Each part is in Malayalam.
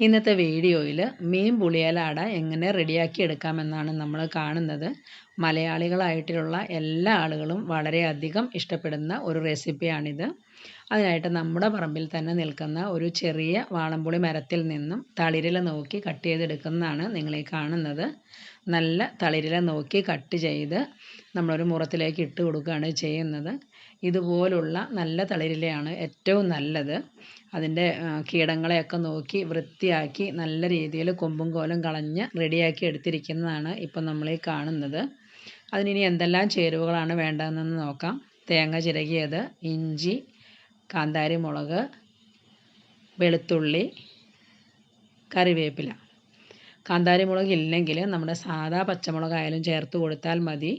ഇന്നത്തെ വീഡിയോയിൽ മീൻ പുളിയില അട എങ്ങനെ റെഡിയാക്കി എടുക്കാമെന്നാണ് നമ്മൾ കാണുന്നത്. മലയാളികളായിട്ടുള്ള എല്ലാ ആളുകളും വളരെയധികം ഇഷ്ടപ്പെടുന്ന ഒരു റെസിപ്പിയാണിത്. അതിനായിട്ട് നമ്മുടെ പറമ്പിൽ തന്നെ നിൽക്കുന്ന ഒരു ചെറിയ വാളംപുളി മരത്തിൽ നിന്നും തളിരില നോക്കി കട്ട് ചെയ്തെടുക്കുന്നതാണ് നിങ്ങളീ കാണുന്നത്. നല്ല തളിരില നോക്കി കട്ട് ചെയ്ത് നമ്മളൊരു മുറത്തിലേക്ക് ഇട്ട് കൊടുക്കുകയാണ് ചെയ്യുന്നത്. ഇതുപോലുള്ള നല്ല തളിരിലയാണ് ഏറ്റവും നല്ലത്. അതിൻ്റെ കീടങ്ങളെയൊക്കെ നോക്കി വൃത്തിയാക്കി നല്ല രീതിയിൽ കൊമ്പും കോലും കളഞ്ഞ് റെഡിയാക്കി എടുത്തിരിക്കുന്നതാണ് ഇപ്പം നമ്മളീ കാണുന്നത്. അതിനി എന്തെല്ലാം ചേരുവകളാണ് വേണ്ടതെന്ന് നോക്കാം. തേങ്ങ ചിരകിയത്, ഇഞ്ചി, കാന്താരി മുളക്, വെളുത്തുള്ളി, കറിവേപ്പില. കാന്താരി മുളക് ഇല്ലെങ്കിൽ നമ്മുടെ സാധാ പച്ചമുളകായാലും ചേർത്ത് കൊടുത്താൽ മതി.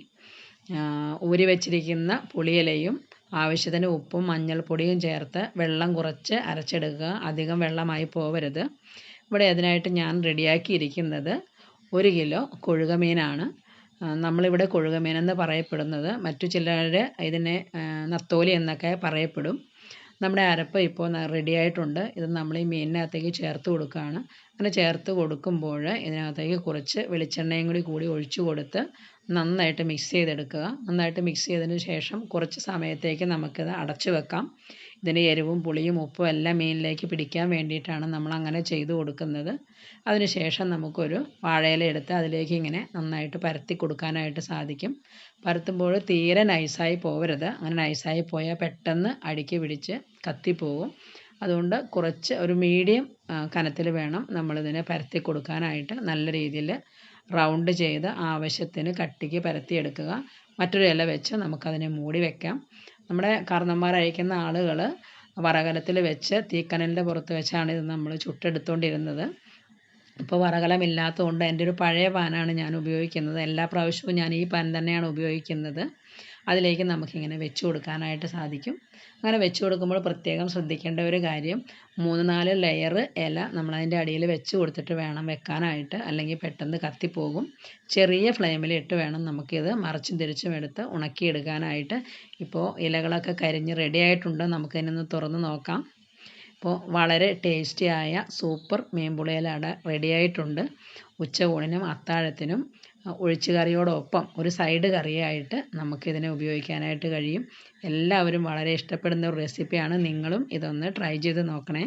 ഊരി വെച്ചിരിക്കുന്ന പുളിയിലയും ആവശ്യത്തിന് ഉപ്പും മഞ്ഞൾപ്പൊടിയും ചേർത്ത് വെള്ളം കുറച്ച് അരച്ചെടുക്കുക. അധികം വെള്ളമായി പോവരുത്. ഇവിടെ അതിനായിട്ട് ഞാൻ റെഡിയാക്കിയിരിക്കുന്നത് 1 കിലോ കൊഴുകമീനാണ്. നമ്മളിവിടെ കൊഴുകമീനെന്ന് പറയപ്പെടുന്നത്. മറ്റു ചിലർ ഇതിനെ നത്തോലി എന്നൊക്കെ പറയപ്പെടും. നമ്മുടെ അരപ്പ് ഇപ്പോൾ റെഡിയായിട്ടുണ്ട്. ഇത് നമ്മൾ ഈ മീനിനകത്തേക്ക് ചേർത്ത് കൊടുക്കുകയാണ്. അങ്ങനെ ചേർത്ത് കൊടുക്കുമ്പോൾ ഇതിനകത്തേക്ക് കുറച്ച് വെളിച്ചെണ്ണയും കൂടി ഒഴിച്ചു കൊടുത്ത് നന്നായിട്ട് മിക്സ് ചെയ്തെടുക്കുക. നന്നായിട്ട് മിക്സ് ചെയ്തതിന് ശേഷം കുറച്ച് സമയത്തേക്ക് നമുക്കിത് അടച്ചു വെക്കാം. ഇതിൻ്റെ എരിവും പുളിയും ഉപ്പും എല്ലാം മീനിലേക്ക് പിടിക്കാൻ വേണ്ടിയിട്ടാണ് നമ്മൾ അങ്ങനെ ചെയ്തു കൊടുക്കുന്നത്. അതിനുശേഷം നമുക്കൊരു വാഴയില എടുത്ത് അതിലേക്ക് ഇങ്ങനെ നന്നായിട്ട് പരത്തി കൊടുക്കാനായിട്ട് സാധിക്കും. പരത്തുമ്പോൾ തീരെ നൈസായി പോവരുത്. അങ്ങനെ നൈസായി പോയാൽ പെട്ടെന്ന് അടിക്ക് പിടിച്ച് കത്തിപ്പോവും. അതുകൊണ്ട് കുറച്ച് ഒരു മീഡിയം കനത്തിൽ വേണം നമ്മളിതിനെ പരത്തി കൊടുക്കാനായിട്ട്. നല്ല രീതിയിൽ റൗണ്ട് ചെയ്ത് ആവശ്യത്തിന് കട്ടിക്ക് പരത്തിയെടുക്കുക. മറ്റൊരു ഇല വെച്ച് നമുക്കതിനെ മൂടി വെക്കാം. നമ്മുടെ കാരണന്മാർ അയക്കുന്ന ആളുകൾ വറകലത്തിൽ വെച്ച് തീക്കനലിൻ്റെ പുറത്ത് വെച്ചാണ് ഇത് നമ്മൾ ചുട്ടെടുത്തുകൊണ്ടിരുന്നത്. ഇപ്പോൾ വറകലമില്ലാത്തതുകൊണ്ട് എൻ്റെ ഒരു പഴയ പാനാണ് ഞാൻ ഉപയോഗിക്കുന്നത്. എല്ലാ പ്രാവശ്യവും ഞാൻ ഈ പാൻ തന്നെയാണ് ഉപയോഗിക്കുന്നത്. അതിലേക്ക് നമുക്കിങ്ങനെ വെച്ച് കൊടുക്കാനായിട്ട് സാധിക്കും. അങ്ങനെ വെച്ച് കൊടുക്കുമ്പോൾ പ്രത്യേകം ശ്രദ്ധിക്കേണ്ട ഒരു കാര്യം, 3-4 ലെയർ ഇല നമ്മളതിൻ്റെ അടിയിൽ വെച്ച് കൊടുത്തിട്ട് വേണം വെക്കാനായിട്ട്. അല്ലെങ്കിൽ പെട്ടെന്ന് കത്തിപ്പോകും. ചെറിയ ഫ്ലെയിമിലിട്ട് വേണം നമുക്കിത് മറിച്ചും തിരിച്ചും എടുത്ത് ഉണക്കിയെടുക്കാനായിട്ട്. ഇപ്പോൾ ഇലകളൊക്കെ കരിഞ്ഞ് റെഡി ആയിട്ടുണ്ട്. നമുക്കിതിനൊന്ന് തുറന്ന് നോക്കാം. ഇപ്പോൾ വളരെ ടേസ്റ്റിയായ സൂപ്പർ മീൻ പുളിയില അട റെഡിയായിട്ടുണ്ട്. ഉച്ചയൂണിനും അത്താഴത്തിനും ഒഴിച്ചുകറിയോടൊപ്പം ഒരു സൈഡ് കറിയായിട്ട് നമുക്കിതിനെ ഉപയോഗിക്കാനായിട്ട് കഴിയും. എല്ലാവരും വളരെ ഇഷ്ടപ്പെടുന്ന ഒരു റെസിപ്പിയാണ്. നിങ്ങളും ഇതൊന്ന് ട്രൈ ചെയ്ത് നോക്കണേ.